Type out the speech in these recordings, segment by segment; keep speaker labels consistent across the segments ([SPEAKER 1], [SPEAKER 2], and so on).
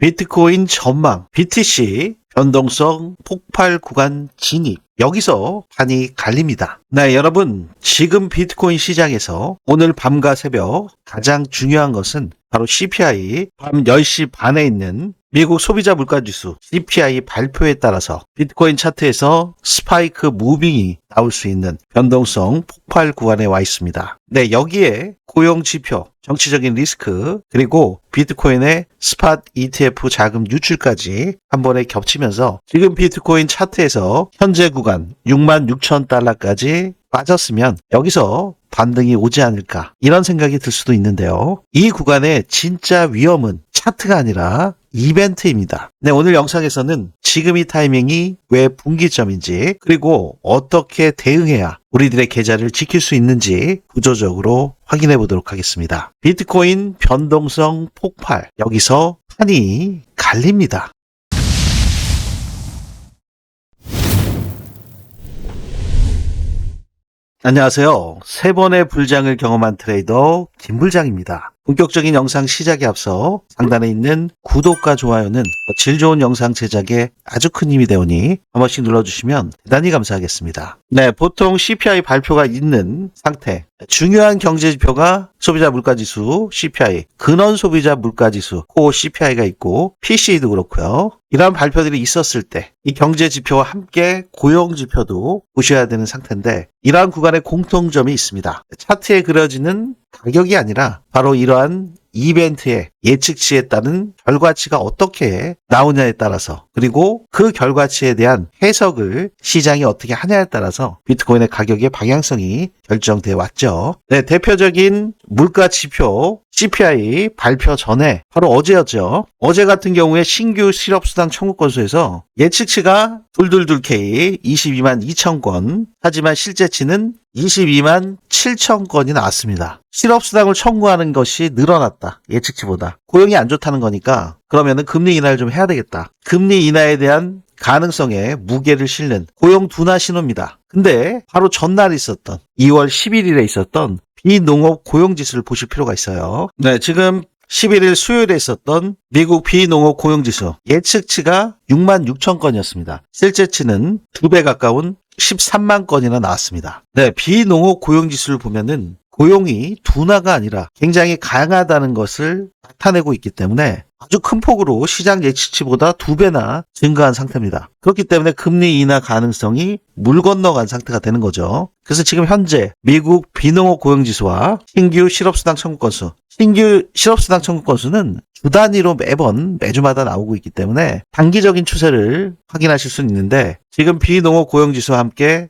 [SPEAKER 1] 비트코인 전망, BTC 변동성 폭발 구간 진입. 여기서 판이 갈립니다. 네, 여러분, 지금 비트코인 시장에서 오늘 밤과 새벽 가장 중요한 것은 바로 CPI 밤 10시 반에 있는 미국 소비자 물가지수 CPI 발표에 따라서 비트코인 차트에서 스파이크 무빙이 나올 수 있는 변동성 폭발 구간에 와 있습니다. 네, 여기에 고용 지표, 정치적인 리스크, 그리고 비트코인의 스팟 ETF 자금 유출까지 한 번에 겹치면서 지금 비트코인 차트에서 현재 구간 66,000달러까지 빠졌으면 여기서 반등이 오지 않을까, 이런 생각이 들 수도 있는데요. 이 구간의 진짜 위험은 차트가 아니라 이벤트입니다. 네, 오늘 영상에서는 지금 이 타이밍이 왜 분기점인지, 그리고 어떻게 대응해야 우리들의 계좌를 지킬 수 있는지 구조적으로 확인해 보도록 하겠습니다. 비트코인 변동성 폭발, 여기서 판이 갈립니다. 안녕하세요. 3번의 불장을 경험한 트레이더 김불장입니다. 본격적인 영상 시작에 앞서 상단에 있는 구독과 좋아요는 질 좋은 영상 제작에 아주 큰 힘이 되오니 한 번씩 눌러주시면 대단히 감사하겠습니다. 네, 보통 CPI 발표가 있는 상태, 중요한 경제지표가 소비자 물가지수 CPI, 근원 소비자 물가지수 코어 CPI가 있고 PCE도 그렇고요. 이러한 발표들이 있었을 때 이 경제지표와 함께 고용지표도 보셔야 되는 상태인데, 이러한 구간에 공통점이 있습니다. 차트에 그려지는 가격이 아니라 바로 이러한 이벤트의 예측치에 따른 결과치가 어떻게 나오냐에 따라서, 그리고 그 결과치에 대한 해석을 시장이 어떻게 하냐에 따라서 비트코인의 가격의 방향성이 결정되어 왔죠. 네, 대표적인 물가 지표 CPI 발표 전에 바로 어제였죠. 어제 같은 경우에 신규 실업수당 청구 건수에서 예측치가 둘둘둘K 22만 2천 건, 하지만 실제치는 22만 7천 건이 나왔습니다. 실업수당을 청구하는 것이 늘어났다, 예측치보다. 고용이 안 좋다는 거니까 그러면은 금리 인하를 좀 해야 되겠다. 금리 인하에 대한 가능성에 무게를 실는 고용 둔화 신호입니다. 근데 바로 전날 있었던 2월 11일에 있었던 비농업 고용지수를 보실 필요가 있어요. 네, 지금 11일 수요일에 있었던 미국 비농업 고용지수 예측치가 6만 6천 건이었습니다. 실제치는 2배 가까운 13만 건이나 나왔습니다. 네, 비농업 고용지수를 보면은 고용이 둔화가 아니라 굉장히 강하다는 것을 나타내고 있기 때문에 아주 큰 폭으로 시장 예측치보다 2배나 증가한 상태입니다. 그렇기 때문에 금리 인하 가능성이 물 건너간 상태가 되는 거죠. 그래서 지금 현재 미국 비농업 고용지수와 신규 실업수당 청구 건수, 신규 실업수당 청구 건수는 주 단위로 매주마다 나오고 있기 때문에 단기적인 추세를 확인하실 수는 있는데, 지금 비농업 고용지수와 함께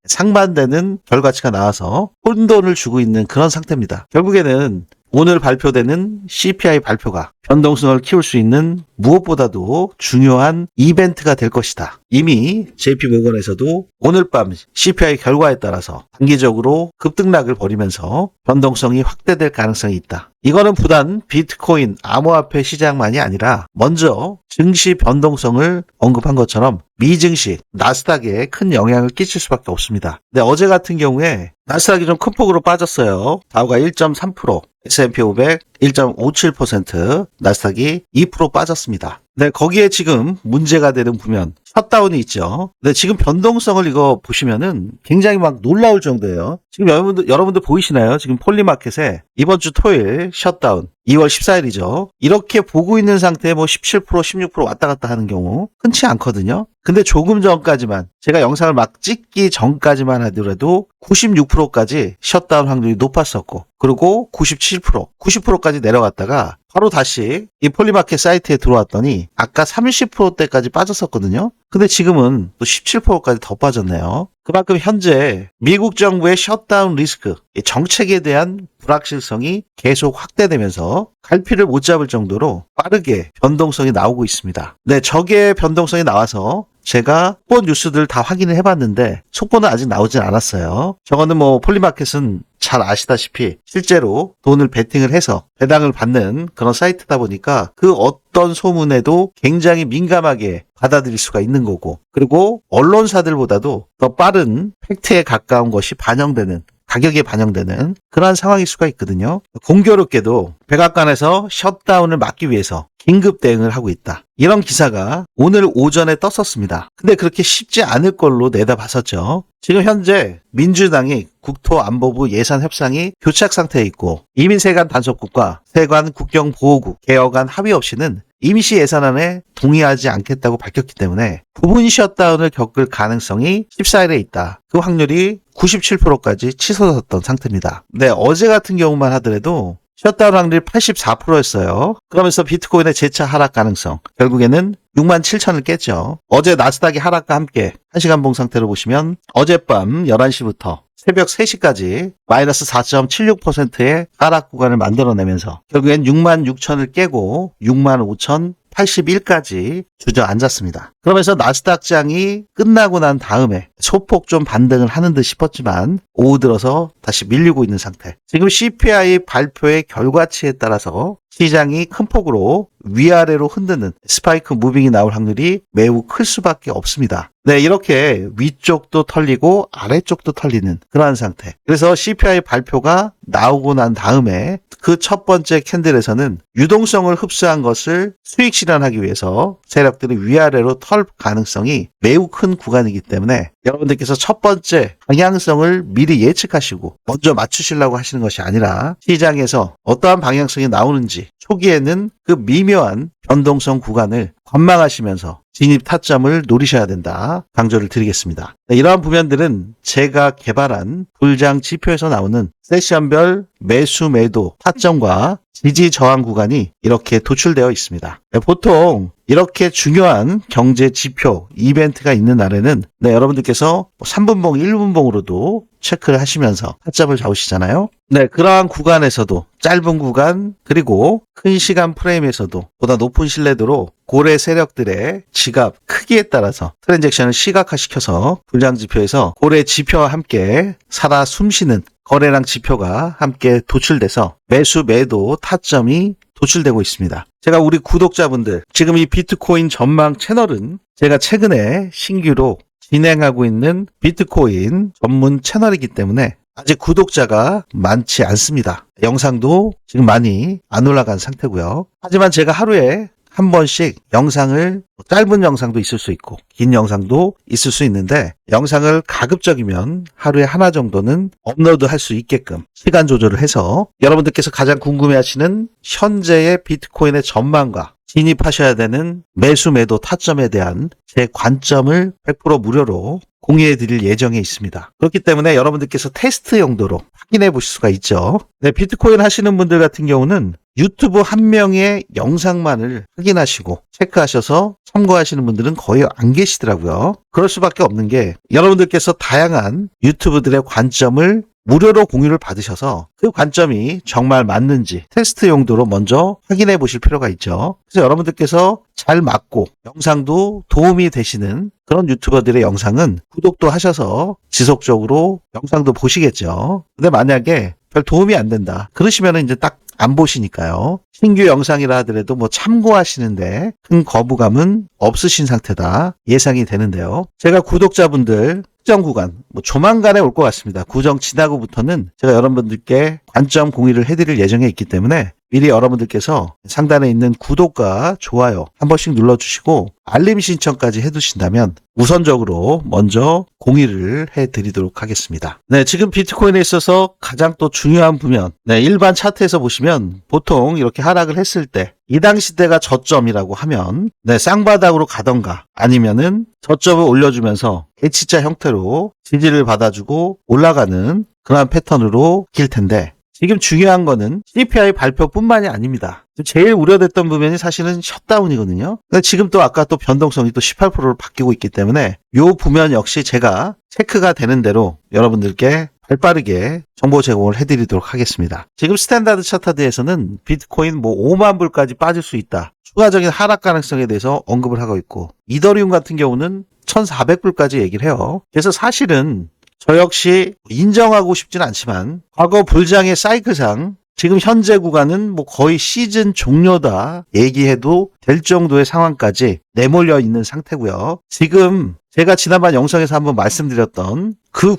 [SPEAKER 1] 상반되는 결과치가 나와서 혼돈을 주고 있는 그런 상태입니다. 결국에는 오늘 발표되는 CPI 발표가 변동성을 키울 수 있는 무엇보다도 중요한 이벤트가 될 것이다. 이미 JP모건에서도 오늘 밤 CPI 결과에 따라서 단기적으로 급등락을 벌이면서 변동성이 확대될 가능성이 있다. 이거는 부단 비트코인 암호화폐 시장만이 아니라 먼저 증시 변동성을 언급한 것처럼 미증시 나스닥에 큰 영향을 끼칠 수밖에 없습니다. 근데 어제 같은 경우에 나스닥이 좀 큰 폭으로 빠졌어요. 다우가 1.3%, S&P 500 1.57%, 나스닥이 2% 빠졌습니다. 네, 거기에 지금 문제가 되는 부면 셧다운이 있죠. 네, 지금 변동성을 이거 보시면은 굉장히 막 놀라울 정도예요. 지금 여러분들 보이시나요? 지금 폴리마켓에 이번 주 토요일 셧다운 2월 14일이죠. 이렇게 보고 있는 상태에 뭐 17%, 16% 왔다 갔다 하는 경우 흔치 않거든요. 근데 조금 전까지만, 제가 영상을 막 찍기 전까지만 하더라도 96%까지 셧다운 확률이 높았었고, 그리고 97%, 90%까지 내려갔다가 바로 다시 이 폴리마켓 사이트에 들어왔더니 아까 30%대까지 빠졌었거든요. 근데 지금은 또 17%까지 더 빠졌네요. 그만큼 현재 미국 정부의 셧다운 리스크, 정책에 대한 불확실성이 계속 확대되면서 갈피를 못 잡을 정도로 빠르게 변동성이 나오고 있습니다. 네, 저게 변동성이 나와서 제가 속보 뉴스들 다 확인을 해봤는데 속보는 아직 나오진 않았어요. 저거는 뭐 폴리마켓은 잘 아시다시피 실제로 돈을 베팅을 해서 배당을 받는 그런 사이트다 보니까 그 어떤 소문에도 굉장히 민감하게 받아들일 수가 있는 거고, 그리고 언론사들보다도 더 빠른 팩트에 가까운 것이 반영되는 가격에 반영되는 그러한 상황일 수가 있거든요. 공교롭게도 백악관에서 셧다운을 막기 위해서 긴급 대응을 하고 있다. 이런 기사가 오늘 오전에 떴었습니다. 근데 그렇게 쉽지 않을 걸로 내다봤었죠. 지금 현재 민주당이 국토안보부 예산 협상이 교착 상태에 있고 이민 세관 단속국과 세관 국경보호국 개혁안 합의 없이는 임시 예산안에 동의하지 않겠다고 밝혔기 때문에 부분 셧다운을 겪을 가능성이 14일에 있다. 그 확률이 97%까지 치솟았던 상태입니다. 네, 어제 같은 경우만 하더라도 셧다운 확률이 84%였어요. 그러면서 비트코인의 재차 하락 가능성, 결국에는 6만 7천을 깼죠. 어제 나스닥이 하락과 함께 1시간 봉 상태로 보시면 어젯밤 11시부터 새벽 3시까지 마이너스 4.76%의 하락 구간을 만들어내면서 결국엔 6만 6천을 깨고 6만 5천 81까지 주저앉았습니다. 그러면서 나스닥장이 끝나고 난 다음에 소폭 좀 반등을 하는 듯 싶었지만 오후 들어서 다시 밀리고 있는 상태. 지금 CPI 발표의 결과치에 따라서 시장이 큰 폭으로 위아래로 흔드는 스파이크 무빙이 나올 확률이 매우 클 수밖에 없습니다. 네, 이렇게 위쪽도 털리고 아래쪽도 털리는 그러한 상태. 그래서 CPI 발표가 나오고 난 다음에 그 첫 번째 캔들에서는 유동성을 흡수한 것을 수익 실현하기 위해서 세력들이 위아래로 털 가능성이 매우 큰 구간이기 때문에 여러분들께서 첫 번째 방향성을 미리 예측하시고 먼저 맞추시려고 하시는 것이 아니라 시장에서 어떠한 방향성이 나오는지 초기에는 그 미묘한 변동성 구간을 관망하시면서 진입 타점을 노리셔야 된다. 강조를 드리겠습니다. 이러한 부면들은 제가 개발한 불장 지표에서 나오는 세션별 매수 매도 타점과 지지 저항 구간이 이렇게 도출되어 있습니다. 보통 이렇게 중요한 경제 지표, 이벤트가 있는 날에는 여러분들께서 3분봉, 1분봉으로도 체크를 하시면서 타점을 잡으시잖아요. 네, 그러한 구간에서도 짧은 구간 그리고 큰 시간 프레임에서도 보다 높은 신뢰도로 고래 세력들의 지갑 크기에 따라서 트랜잭션을 시각화시켜서 불장 지표에서 고래 지표와 함께 살아 숨쉬는 거래량 지표가 함께 도출돼서 매수 매도 타점이 도출되고 있습니다. 제가 우리 구독자분들 지금 이 비트코인 전망 채널은 제가 최근에 신규로 진행하고 있는 비트코인 전문 채널이기 때문에 아직 구독자가 많지 않습니다. 영상도 지금 많이 안 올라간 상태고요. 하지만 제가 하루에 한 번씩 영상을 짧은 영상도 있을 수 있고 긴 영상도 있을 수 있는데 영상을 가급적이면 하루에 하나 정도는 업로드할 수 있게끔 시간 조절을 해서 여러분들께서 가장 궁금해하시는 현재의 비트코인의 전망과 진입하셔야 되는 매수 매도 타점에 대한 제 관점을 100% 무료로 공유해 드릴 예정에 있습니다. 그렇기 때문에 여러분들께서 테스트 용도로 확인해 보실 수가 있죠. 네, 비트코인 하시는 분들 같은 경우는 유튜브 한 명의 영상만을 확인하시고 체크하셔서 참고하시는 분들은 거의 안 계시더라고요. 그럴 수밖에 없는 게 여러분들께서 다양한 유튜브들의 관점을 무료로 공유를 받으셔서 그 관점이 정말 맞는지 테스트 용도로 먼저 확인해 보실 필요가 있죠. 그래서 여러분들께서 잘 맞고 영상도 도움이 되시는 그런 유튜버들의 영상은 구독도 하셔서 지속적으로 영상도 보시겠죠. 근데 만약에 별 도움이 안 된다. 그러시면 이제 딱 안 보시니까요. 신규 영상이라 하더라도 뭐 참고하시는데 큰 거부감은 없으신 상태다 예상이 되는데요. 제가 구독자분들 특정 구간 조만간에 올 것 같습니다. 구정 지나고부터는 제가 여러분들께 관점 공유를 해드릴 예정에 있기 때문에 미리 여러분들께서 상단에 있는 구독과 좋아요 한 번씩 눌러주시고 알림 신청까지 해두신다면 우선적으로 먼저 공유를 해드리도록 하겠습니다. 네, 지금 비트코인에 있어서 가장 또 중요한 부면 일반 차트에서 보시면 보통 이렇게 하락을 했을 때 이 당시 때가 저점이라고 하면 쌍바닥으로 가던가 아니면은 저점을 올려주면서 H자 형태로 지지를 받아주고 올라가는 그러한 패턴으로 길 텐데 지금 중요한 거는 CPI 발표뿐만이 아닙니다. 제일 우려됐던 부분이 사실은 셧다운이거든요. 근데 지금 또 아까 또 변동성이 또 18%로 바뀌고 있기 때문에 이 부면 역시 제가 체크가 되는 대로 여러분들께 발빠르게 정보 제공을 해드리도록 하겠습니다. 지금 스탠다드 차트에서는 비트코인 5만 불까지 빠질 수 있다. 추가적인 하락 가능성에 대해서 언급을 하고 있고 이더리움 같은 경우는 1,400불까지 얘기를 해요. 그래서 사실은 저 역시 인정하고 싶지는 않지만 과거 불장의 사이클상 지금 현재 구간은 거의 시즌 종료다 얘기해도 될 정도의 상황까지 내몰려 있는 상태고요. 지금 제가 지난번 영상에서 한번 말씀드렸던 그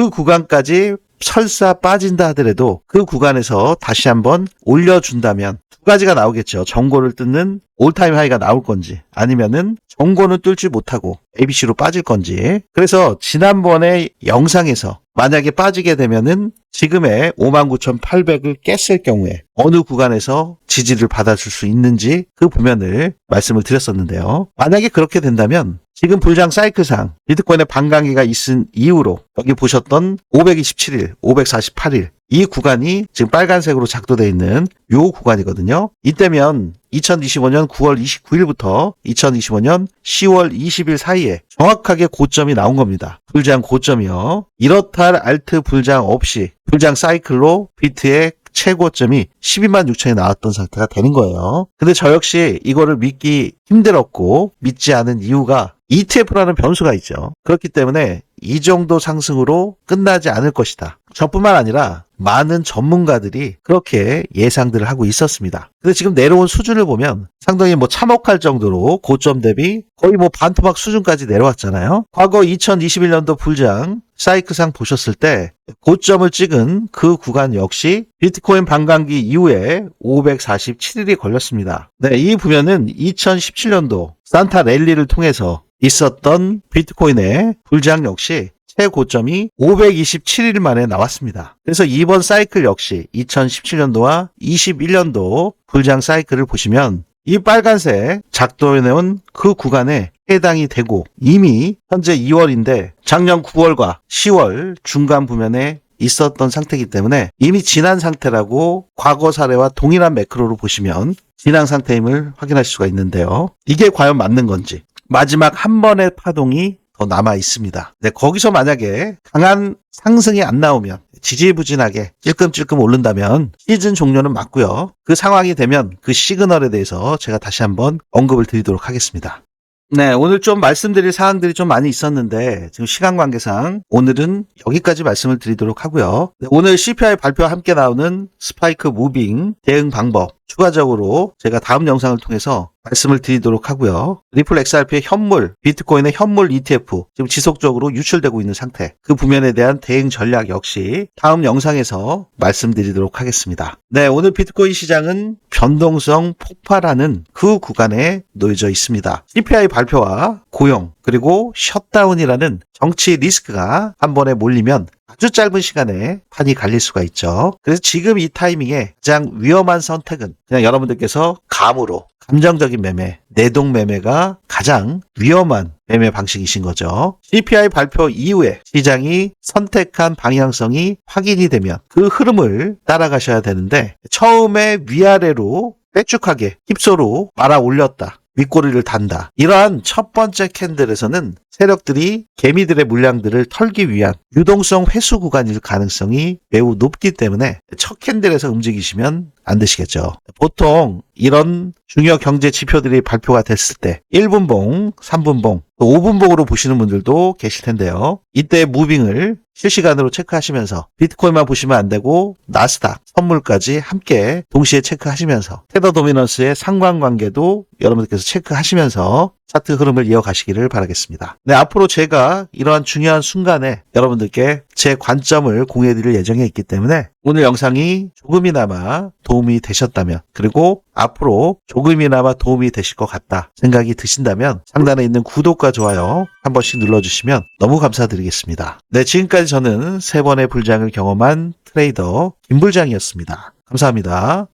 [SPEAKER 1] 구간까지 설사 빠진다 하더라도 그 구간에서 다시 한번 올려준다면 두 가지가 나오겠죠. 정고를 뜯는 올타임 하이가 나올 건지 아니면은 정고는 뚫지 못하고 ABC로 빠질 건지. 그래서 지난번에 영상에서 만약에 빠지게 되면은 지금의 59,800을 깼을 경우에 어느 구간에서 지지를 받아줄 수 있는지 그 부면을 말씀을 드렸었는데요. 만약에 그렇게 된다면 지금 불장 사이클상 비트코인의 반감기가 있은 이후로 여기 보셨던 527일, 548일 이 구간이 지금 빨간색으로 작도되어 있는 요 구간이거든요. 이때면 2025년 9월 29일부터 2025년 10월 20일 사이에 정확하게 고점이 나온 겁니다. 불장 고점이요. 이렇다 할 알트 불장 없이 불장 사이클로 비트의 최고점이 12만 6천이 나왔던 상태가 되는 거예요. 근데 저 역시 이거를 믿기 힘들었고 믿지 않은 이유가 ETF라는 변수가 있죠. 그렇기 때문에 이 정도 상승으로 끝나지 않을 것이다. 저뿐만 아니라 많은 전문가들이 그렇게 예상들을 하고 있었습니다. 근데 지금 내려온 수준을 보면 상당히 참혹할 정도로 고점 대비 거의 반토막 수준까지 내려왔잖아요. 과거 2021년도 불장 사이클상 보셨을 때 고점을 찍은 그 구간 역시 비트코인 반감기 이후에 547일이 걸렸습니다. 네, 이 부면은 2017년도 산타 랠리를 통해서 있었던 비트코인의 불장 역시 최고점이 527일 만에 나왔습니다. 그래서 이번 사이클 역시 2017년도와 21년도 불장 사이클을 보시면 이 빨간색 작도해놓은 그 구간에 해당이 되고 이미 현재 2월인데 작년 9월과 10월 중간 부면에 있었던 상태이기 때문에 이미 지난 상태라고 과거 사례와 동일한 매크로로 보시면 지난 상태임을 확인하실 수가 있는데요. 이게 과연 맞는 건지 마지막 한 번의 파동이 더 남아 있습니다. 네, 거기서 만약에 강한 상승이 안 나오면 지지부진하게 찔끔찔끔 오른다면 시즌 종료는 맞고요. 그 상황이 되면 그 시그널에 대해서 제가 다시 한번 언급을 드리도록 하겠습니다. 네, 오늘 좀 말씀드릴 사항들이 좀 많이 있었는데 지금 시간 관계상 오늘은 여기까지 말씀을 드리도록 하고요. 네, 오늘 CPI 발표와 함께 나오는 스파이크 무빙 대응 방법 추가적으로 제가 다음 영상을 통해서 말씀을 드리도록 하고요. 리플 XRP의 현물, 비트코인의 현물 ETF 지금 지속적으로 유출되고 있는 상태 그 부면에 대한 대응 전략 역시 다음 영상에서 말씀드리도록 하겠습니다. 네, 오늘 비트코인 시장은 변동성 폭발하는 그 구간에 놓여져 있습니다. CPI 발표와 고용 그리고 셧다운이라는 정치 리스크가 한 번에 몰리면 아주 짧은 시간에 판이 갈릴 수가 있죠. 그래서 지금 이 타이밍에 가장 위험한 선택은 그냥 여러분들께서 감으로 감정적인 매매, 내동 매매가 가장 위험한 매매 방식이신 거죠. CPI 발표 이후에 시장이 선택한 방향성이 확인이 되면 그 흐름을 따라가셔야 되는데 처음에 위아래로 빼쭉하게 힙소로 말아 올렸다. 윗꼬리를 단다. 이러한 첫 번째 캔들에서는 세력들이 개미들의 물량들을 털기 위한 유동성 회수 구간일 가능성이 매우 높기 때문에 첫 캔들에서 움직이시면 안 되시겠죠. 보통 이런 중요 경제 지표들이 발표가 됐을 때 1분봉, 3분봉, 또 5분봉으로 보시는 분들도 계실 텐데요. 이때 무빙을 실시간으로 체크하시면서 비트코인만 보시면 안 되고 나스닥, 선물까지 함께 동시에 체크하시면서 테더 도미넌스의 상관관계도 여러분들께서 체크하시면서 차트 흐름을 이어가시기를 바라겠습니다. 네, 앞으로 제가 이러한 중요한 순간에 여러분들께 제 관점을 공유해드릴 예정에 있기 때문에 오늘 영상이 조금이나마 도움이 되셨다면 그리고 앞으로 조금이나마 도움이 되실 것 같다 생각이 드신다면 상단에 있는 구독과 좋아요 한 번씩 눌러주시면 너무 감사드리겠습니다. 네, 지금까지 저는 3번의 불장을 경험한 트레이더 김불장이었습니다. 감사합니다.